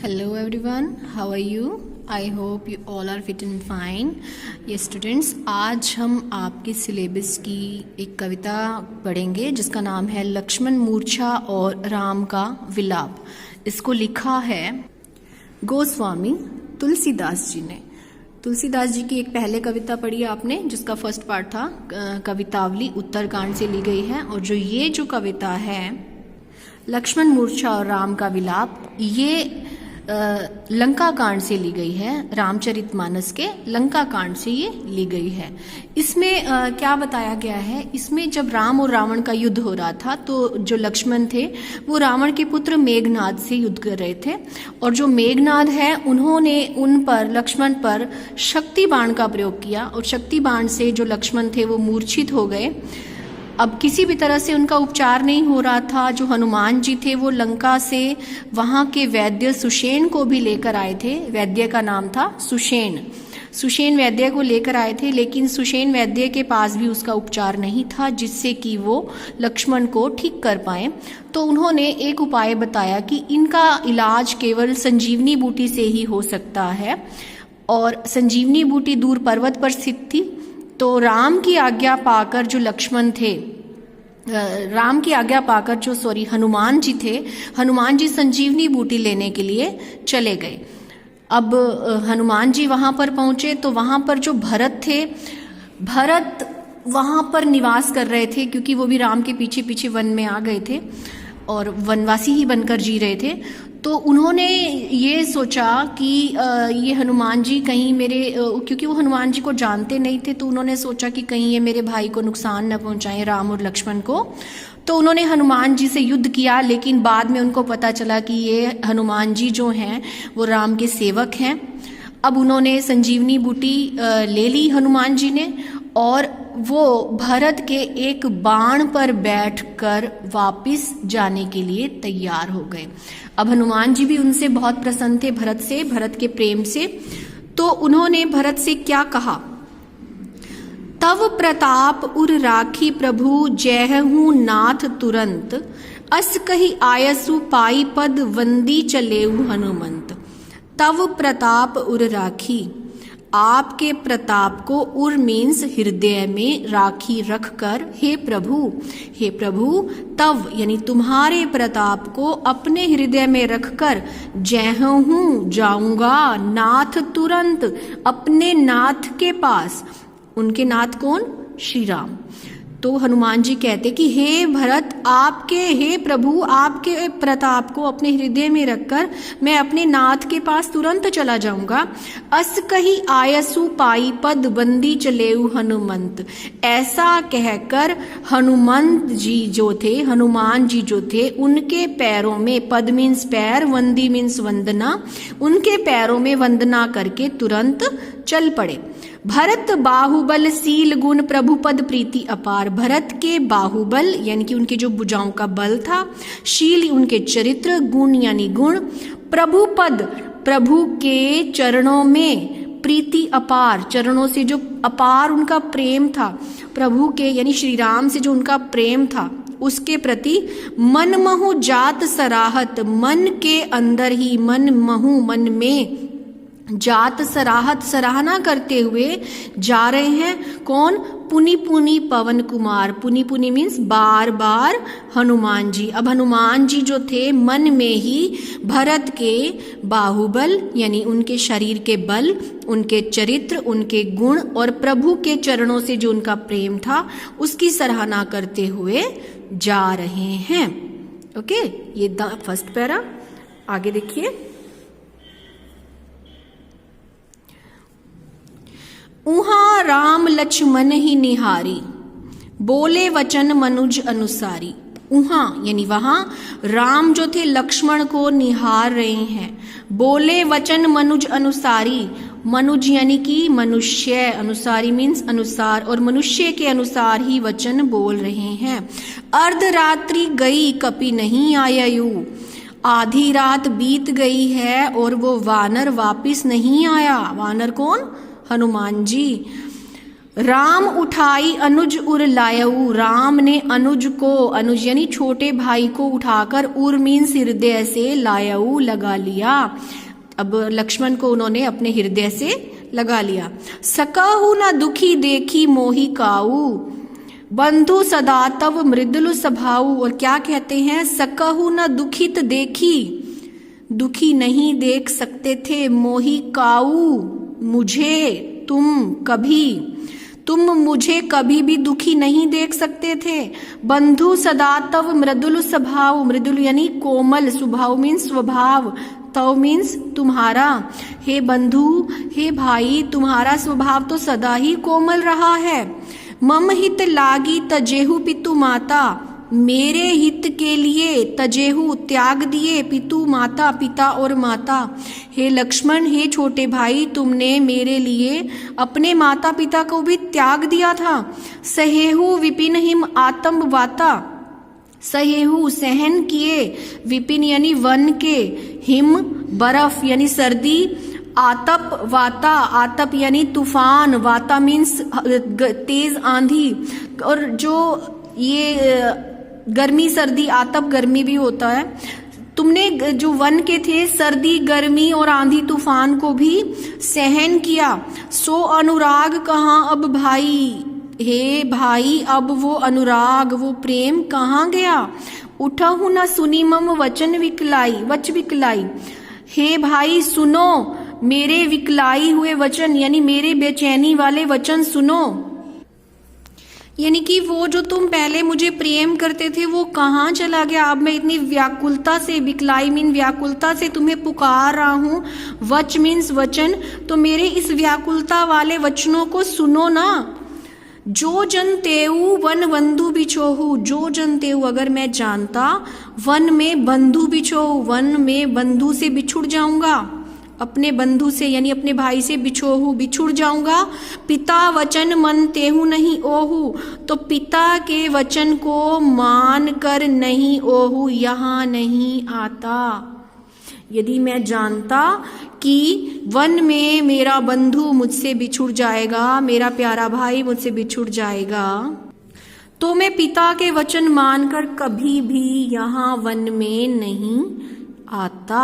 Hello everyone, how are you? I hope you all are fit and fine. Yes students, आज हम आपके syllabus की एक कविता पढ़ेंगे जिसका नाम है लक्ष्मण मूर्छा और राम का विलाप। इसको लिखा है गोस्वामी तुलसीदास जी ने। तुलसीदास जी की एक पहले कविता पढ़ी आपने जिसका फर्स्ट पार्ट था कवितावली उत्तरकांड से ली गई है, और जो कविता है लक्ष्मण मूर्छा और राम का विलाप ये लंका कांड से ली गई है। रामचरितमानस के लंका कांड से ये ली गई है। इसमें क्या बताया गया है, इसमें जब राम और रावण का युद्ध हो रहा था तो जो लक्ष्मण थे वो रावण के पुत्र मेघनाद से युद्ध कर रहे थे, और जो मेघनाद है उन्होंने उन पर लक्ष्मण पर शक्ति बाण का प्रयोग किया, और शक्ति बाण से जो लक्ष्मण थे वो मूर्छित हो गए। अब किसी भी तरह से उनका उपचार नहीं हो रहा था। जो हनुमान जी थे वो लंका से वहाँ के वैद्य सुषेण को भी लेकर आए थे। वैद्य का नाम था सुषेण वैद्य को लेकर आए थे, लेकिन सुषेण वैद्य के पास भी उसका उपचार नहीं था जिससे कि वो लक्ष्मण को ठीक कर पाए। तो उन्होंने एक उपाय बताया कि इनका इलाज केवल संजीवनी बूटी से ही हो सकता है, और संजीवनी बूटी दूर पर्वत पर स्थित थी। तो राम की आज्ञा पाकर जो लक्ष्मण थे, हनुमान जी थे, हनुमान जी संजीवनी बूटी लेने के लिए चले गए। अब हनुमान जी वहां पर पहुंचे तो वहां पर जो भरत थे, भरत वहां पर निवास कर रहे थे क्योंकि वो भी राम के पीछे पीछे वन में आ गए थे और वनवासी ही बनकर जी रहे थे। तो उन्होंने ये सोचा कि ये हनुमान जी कहीं क्योंकि वो हनुमान जी को जानते नहीं थे, तो उन्होंने सोचा कि कहीं ये मेरे भाई को नुकसान न पहुंचाएं, राम और लक्ष्मण को। तो उन्होंने हनुमान जी से युद्ध किया, लेकिन बाद में उनको पता चला कि ये हनुमान जी जो हैं वो राम के सेवक हैं। अब उन्होंने संजीवनी बूटी ले ली हनुमान जी ने, और वो भरत के एक बाण पर बैठकर वापस जाने के लिए तैयार हो गए। अब हनुमान जी भी उनसे बहुत प्रसन्न थे, भरत के प्रेम से। तो उन्होंने भरत से क्या कहा, तव प्रताप उर राखी प्रभु जयहूँ नाथ तुरंत, अस कही आयसु पाई पद वंदी चलेऊ हनुमंत। तव प्रताप उर राखी, आपके प्रताप को, उर मीन्स हृदय में, राखी रखकर, हे प्रभु तव यानी तुम्हारे प्रताप को अपने हृदय में रखकर, जयहूँ जाऊंगा, नाथ तुरंत अपने नाथ के पास। उनके नाथ कौन? श्री राम। तो हनुमान जी कहते कि हे भरत, हे प्रभु आपके प्रताप को अपने हृदय में रखकर मैं अपने नाथ के पास तुरंत चला जाऊंगा। अस कही आयसु पाई पद बंदी चलेऊ हनुमंत। ऐसा कहकर हनुमान जी जो थे उनके पैरों में, पद मीन्स पैर, वंदी मीन्स वंदना, उनके पैरों में वंदना करके तुरंत चल पड़े। भरत बाहुबल सील गुण प्रभु पद प्रीति अपार। भरत के बाहुबल यानी कि उनके जो भुजाओं का बल था, शील उनके चरित्र, गुण यानी गुण, प्रभु पद प्रभु के चरणों में, प्रीति अपार चरणों से जो अपार उनका प्रेम था, प्रभु के यानी श्री राम से जो उनका प्रेम था उसके प्रति, मन महु जात सराहत, मन के अंदर ही, मन में जात सराहत सराहना करते हुए जा रहे हैं। कौन? पुनि पुनि पवन कुमार। पुनि पुनि मीन्स बार बार हनुमान जी। अब हनुमान जी जो थे मन में ही भरत के बाहुबल यानी उनके शरीर के बल, उनके चरित्र, उनके गुण और प्रभु के चरणों से जो उनका प्रेम था उसकी सराहना करते हुए जा रहे हैं। ओके, ये फर्स्ट पैरा। आगे देखिए, उहाँ राम लक्ष्मण ही निहारी, बोले वचन मनुज अनुसारी। उहाँ यानी वहां राम जो थे लक्ष्मण को निहार रहे हैं, बोले वचन मनुज अनुसारी। मनुज यानी कि मनुष्य, अनुसारी मीन्स अनुसार, और मनुष्य के अनुसार ही वचन बोल रहे हैं। अर्धरात्रि गई कपि नहीं आयु, आधी रात बीत गई है और वो वानर वापिस नहीं आया। वानर कौन? हनुमान जी। राम उठाई अनुज उर लायऊ, राम ने अनुज को, अनुज यानी छोटे भाई को उठाकर, उर मीन्स हृदय से, लायऊ लगा लिया। अब लक्ष्मण को उन्होंने अपने हृदय से लगा लिया। सकहु न दुखी देखी मोहि काऊ, बंधु सदा तव मृदुल स्वभाव। और क्या कहते हैं, सकहु न दुखित देखी, दुखी नहीं देख सकते थे, मोहि काऊ मुझे, तुम मुझे कभी भी दुखी नहीं देख सकते थे। बंधु सदा तव मृदुल स्वभाव, मृदुल यानी कोमल, स्वभाव मीन्स स्वभाव, तव मीन्स तुम्हारा। हे बंधु, हे भाई, तुम्हारा स्वभाव तो सदा ही कोमल रहा है। मम हित लागी तजेहु पितु माता, मेरे हित के लिए तजेहु त्याग दिए, पितु माता, पिता और माता। हे लक्ष्मण, हे छोटे भाई, तुमने मेरे लिए अपने माता पिता को भी त्याग दिया था। सहेहु विपिन हिम आतम वाता, सहेहु सहन किए, विपिन यानी वन के, हिम बर्फ यानी सर्दी, आतप वाता, आतप यानी तूफान, वाता मीन्स तेज आंधी। और जो ये गर्मी सर्दी, आतप गर्मी भी होता है। तुमने जो वन के थे सर्दी गर्मी और आंधी तूफान को भी सहन किया। सो अनुराग कहाँ अब भाई, हे भाई अब वो अनुराग, वो प्रेम कहाँ गया। उठहु न सुनी मम वचन विकलाई, हे भाई सुनो मेरे विकलाई हुए वचन, यानी मेरे बेचैनी वाले वचन सुनो। यानी कि वो जो तुम पहले मुझे प्रेम करते थे वो कहाँ चला गया। अब मैं इतनी व्याकुलता से, विकलाई मीन व्याकुलता से तुम्हें पुकार रहा हूँ, वच मीन्स वचन, तो मेरे इस व्याकुलता वाले वचनों को सुनो ना। जो जन तेऊ वन बंधु बिछोहू, जो जन तेऊ अगर मैं जानता, वन में बंधु बिछोहू, वन में बंधु से बिछुड़ जाऊंगा, अपने बंधु से यानी अपने भाई से बिछुड़ जाऊंगा। पिता वचन मन तेहु नहीं ओहू, तो पिता के वचन को मान कर नहीं ओहू, यहाँ नहीं आता। यदि मैं जानता कि वन में मेरा बंधु मुझसे बिछुड़ जाएगा, मेरा प्यारा भाई मुझसे बिछुड़ जाएगा, तो मैं पिता के वचन मानकर कभी भी यहाँ वन में नहीं आता।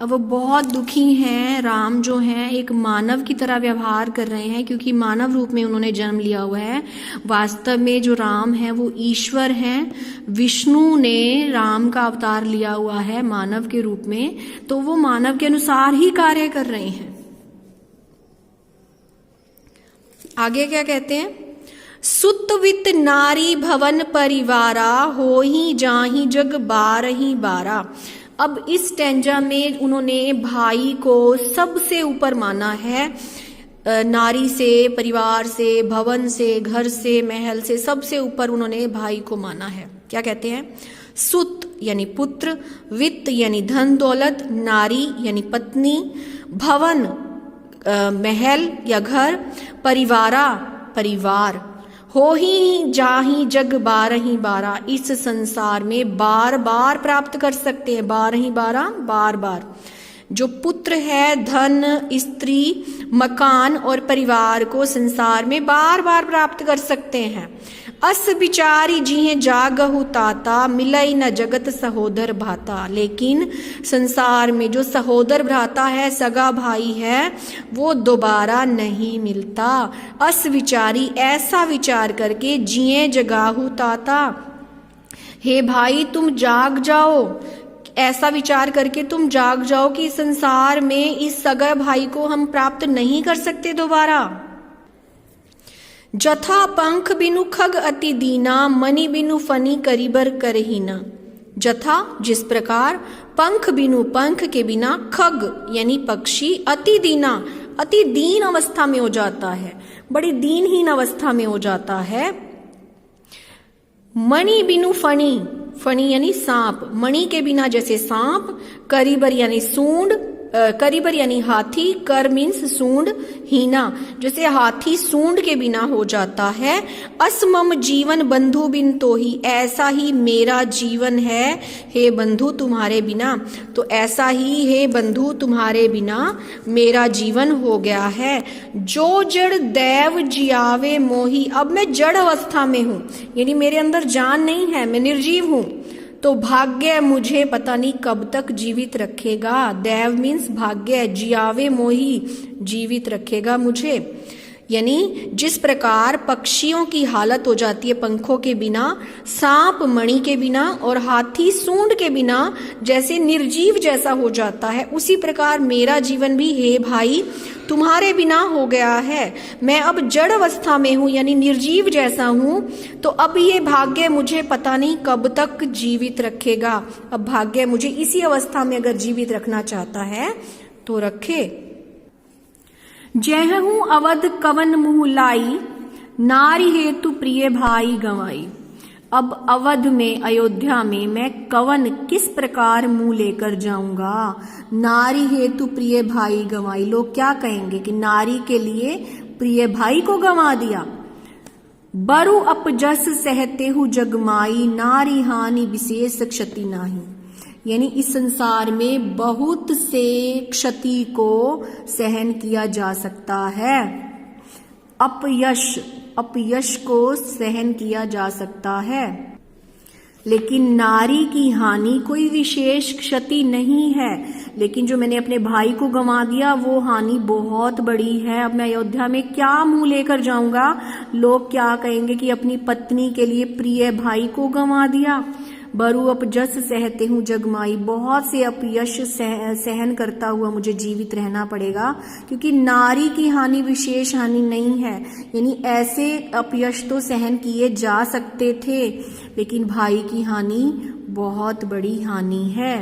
अब वो बहुत दुखी हैं। राम जो हैं एक मानव की तरह व्यवहार कर रहे हैं, क्योंकि मानव रूप में उन्होंने जन्म लिया हुआ है। वास्तव में जो राम है वो ईश्वर हैं, विष्णु ने राम का अवतार लिया हुआ है मानव के रूप में, तो वो मानव के अनुसार ही कार्य कर रहे हैं। आगे क्या कहते हैं, सुतवित नारी भवन परिवारा, होही जाही जग बारही बारा। अब इस स्टैंजा में उन्होंने भाई को सबसे ऊपर माना है, नारी से, परिवार से, भवन से, घर से, महल से, सबसे ऊपर उन्होंने भाई को माना है। क्या कहते हैं, सुत यानी पुत्र, वित्त यानी धन दौलत, नारी यानी पत्नी, भवन महल या घर, परिवारा परिवार, हो ही जाही जग बारही बारा, इस संसार में बार बार प्राप्त कर सकते हैं, बारही बारा बार बार। जो पुत्र है, धन, स्त्री, मकान और परिवार को संसार में बार बार प्राप्त कर सकते हैं। अस बिचारी जिहे जागहु ताता, मिलई न जगत सहोदर भाता। लेकिन संसार में जो सहोदर भ्राता है, सगा भाई है, वो दोबारा नहीं मिलता। अस विचारी ऐसा विचार करके, जिए जगाहु ताता, हे भाई तुम जाग जाओ, ऐसा विचार करके तुम जाग जाओ कि संसार में इस सगा भाई को हम प्राप्त नहीं कर सकते दोबारा। जथा पंख बिनु खग अति दीना, मणि बिनु फनी करीबर करहीना। जथा जिस प्रकार, पंख बिनु पंख के बिना, खग यानी पक्षी, अति दीना अति दीन अवस्था में हो जाता है, बड़ी दीनहीन अवस्था में हो जाता है। मणि बिनु फनी, फनी यानी सांप, मणि के बिना जैसे सांप, करीबर यानी सूंड, करीबर यानी हाथी, कर मीन्स सूंड, हीना जैसे हाथी सूंड के बिना हो जाता है। असमम जीवन बंधु बिन तो ही, ऐसा ही मेरा जीवन है हे बंधु तुम्हारे बिना। तो ऐसा ही हे बंधु तुम्हारे बिना मेरा जीवन हो गया है। जो जड़ दैव जियावे मोही, अब मैं जड़ अवस्था में हूं, यानी मेरे अंदर जान नहीं है, मैं निर्जीव हूं। तो भाग्य मुझे पता नहीं कब तक जीवित रखेगा। दैव मीन्स भाग्य, जियावे मोही जीवित रखेगा मुझे। यानी जिस प्रकार पक्षियों की हालत हो जाती है पंखों के बिना, सांप मणि के बिना और हाथी सूंड के बिना जैसे निर्जीव जैसा हो जाता है, उसी प्रकार मेरा जीवन भी हे भाई तुम्हारे बिना हो गया है। मैं अब जड़ अवस्था में हूं, यानी निर्जीव जैसा हूं। तो अब ये भाग्य मुझे पता नहीं कब तक जीवित रखेगा। अब भाग्य मुझे इसी अवस्था में अगर जीवित रखना चाहता है तो रखे। जय हूं अवध कवन मुंह लाई, नारी हेतु प्रिय भाई गंवाई। अब अवध में, अयोध्या में मैं कवन किस प्रकार मुंह लेकर जाऊंगा। नारी हेतु प्रिय भाई गंवाई, लोग क्या कहेंगे कि नारी के लिए प्रिय भाई को गंवा दिया। बरु अपजस सहते हु जगमाई, नारी हानि विशेष क्षति नाही। यानी इस संसार में बहुत से क्षति को सहन किया जा सकता है। अपयश को सहन किया जा सकता है, लेकिन नारी की हानि कोई विशेष क्षति नहीं है। लेकिन जो मैंने अपने भाई को गंवा दिया वो हानि बहुत बड़ी है। अब मैं अयोध्या में क्या मुंह लेकर जाऊंगा। लोग क्या कहेंगे कि अपनी पत्नी के लिए प्रिय भाई को गंवा दिया। बरु अपजस सहते हूँ जगमाई, बहुत से अपयश सहन करता हुआ मुझे जीवित रहना पड़ेगा, क्योंकि नारी की हानि विशेष हानि नहीं है। यानी ऐसे अपयश तो सहन किए जा सकते थे, लेकिन भाई की हानि बहुत बड़ी हानि है।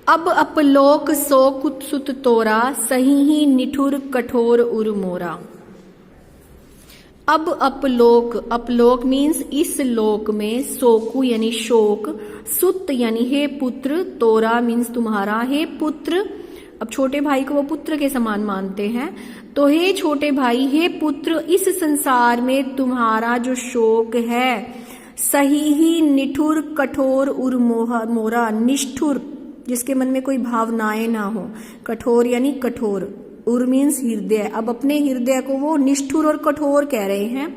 अब अपलोक सो कुत्सुत तोरा, सही ही निठुर कठोर उर मोरा। अब अपलोक, अपलोक मीन्स इस लोक में, सोकु यानी शोक, सुत यानी हे पुत्र, तोरा मीन्स तुम्हारा, हे पुत्र। अब छोटे भाई को वो पुत्र के समान मानते हैं, तो हे छोटे भाई, हे पुत्र, इस संसार में तुम्हारा जो शोक है, सही ही निठुर कठोर उर मोरा, निष्ठुर जिसके मन में कोई भावनाएं ना हो, कठोर यानी कठोर, उर मीन्स हृदय। अब अपने हृदय को वो निष्ठुर और कठोर कह रहे हैं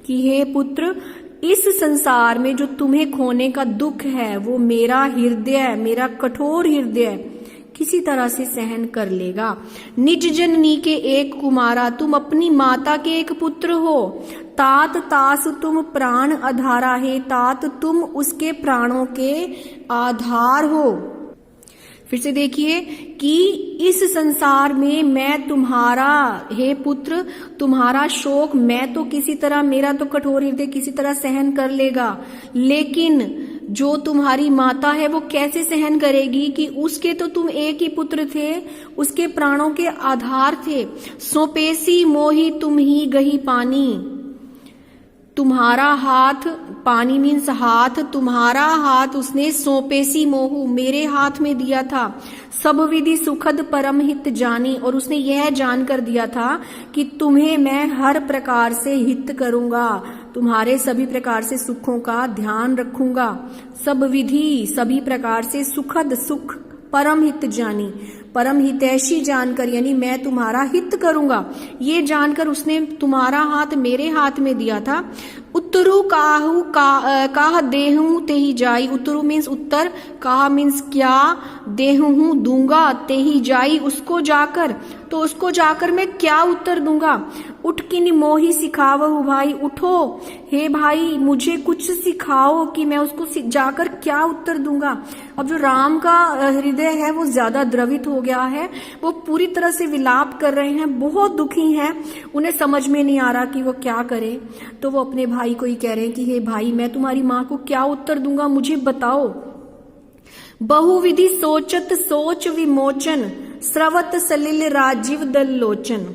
कि हे पुत्र, इस संसार में जो तुम्हें खोने का दुख है वो मेरा हृदय, मेरा कठोर हृदय किसी तरह से सहन कर लेगा। निज जननी के एक कुमारा, तुम अपनी माता के एक पुत्र हो। तात तास तुम प्राण आधारा है, तात तुम उसके प्राणों के आधार हो। फिर से देखिए कि इस संसार में मैं तुम्हारा, हे पुत्र, तुम्हारा शोक मैं तो किसी तरह, मेरा तो कठोर हृदय किसी तरह सहन कर लेगा, लेकिन जो तुम्हारी माता है वो कैसे सहन करेगी कि उसके तो तुम एक ही पुत्र थे, उसके प्राणों के आधार थे। सोपेसी मोही तुम ही गही पानी, तुम्हारा हाथ, पानी मीन्स हाथ, तुम्हारा हाथ उसने सोपेसी मोहू मेरे हाथ में दिया था। सब विधि सुखद परम हित जानी, और उसने यह जानकर दिया था कि तुम्हें मैं हर प्रकार से हित करूंगा, तुम्हारे सभी प्रकार से सुखों का ध्यान रखूंगा। सब विधि, सभी प्रकार से सुखद, सुख, परम हित जानी, परम हितैषी जानकर, यानी मैं तुम्हारा हित करूंगा, ये जानकर उसने तुम्हारा हाथ मेरे हाथ में दिया था। उत्तरु काहू काह देहू ते ही जाई, उत्तरु मीन्स उत्तर, काह मीन्स क्या, देहू दूंगा, ते ही जाई उसको जाकर, तो उसको जाकर मैं क्या उत्तर दूंगा। उठ किन मोही सिखावहु भाई, उठो हे भाई मुझे कुछ सिखाओ कि मैं उसको जाकर क्या उत्तर दूंगा। अब जो राम का हृदय है वो ज्यादा द्रवित हो गया है, वो पूरी तरह से विलाप कर रहे हैं, बहुत दुखी हैं, उन्हें समझ में नहीं आ रहा कि वो क्या करें। तो वो अपने भाई को ही कह रहे हैं कि हे भाई मैं तुम्हारी माँ को क्या उत्तर दूंगा, मुझे बताओ। बहुविधि सोचत सोच विमोचन, स्रवत सलिल राजीव दल लोचन।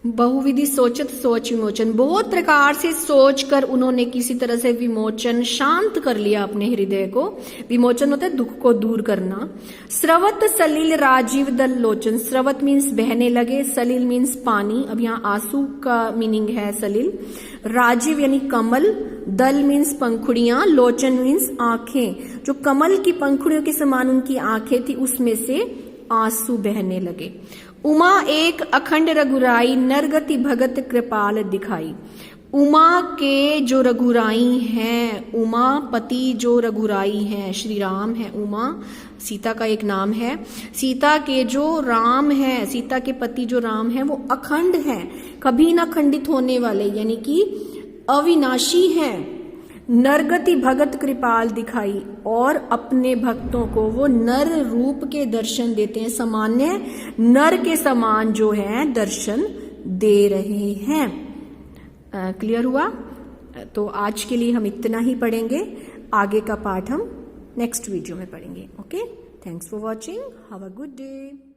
बहुविधि सोचत सोच विमोचन, बहुत प्रकार से सोच कर उन्होंने किसी तरह से विमोचन, शांत कर लिया अपने हृदय को। विमोचन होता है दुख को दूर करना। स्रवत सलिल राजीव दल लोचन, स्रवत मीन्स बहने लगे, सलिल मीन्स पानी, अब यहाँ आंसू का मीनिंग है सलिल। राजीव यानी कमल, दल मीन्स पंखुड़ियां, लोचन मीन्स आंखें, जो कमल की पंखुड़ियों के समान उनकी आंखें थी उसमें से आंसू बहने लगे। उमा एक अखंड रघुराई, नरगति भगत कृपाल दिखाई। उमा के जो रघुराई हैं, उमापति जो रघुराई हैं, श्री राम है। उमा सीता का एक नाम है। सीता के जो राम है, सीता के पति जो राम है वो अखंड है, कभी ना खंडित होने वाले, यानी कि अविनाशी है। नरगति भगत कृपाल दिखाई, और अपने भक्तों को वो नर रूप के दर्शन देते हैं, सामान्य नर के समान जो है दर्शन दे रहे हैं। क्लियर हुआ? तो आज के लिए हम इतना ही पढ़ेंगे, आगे का पाठ हम नेक्स्ट वीडियो में पढ़ेंगे। Okay, thanks for watching, have a good day.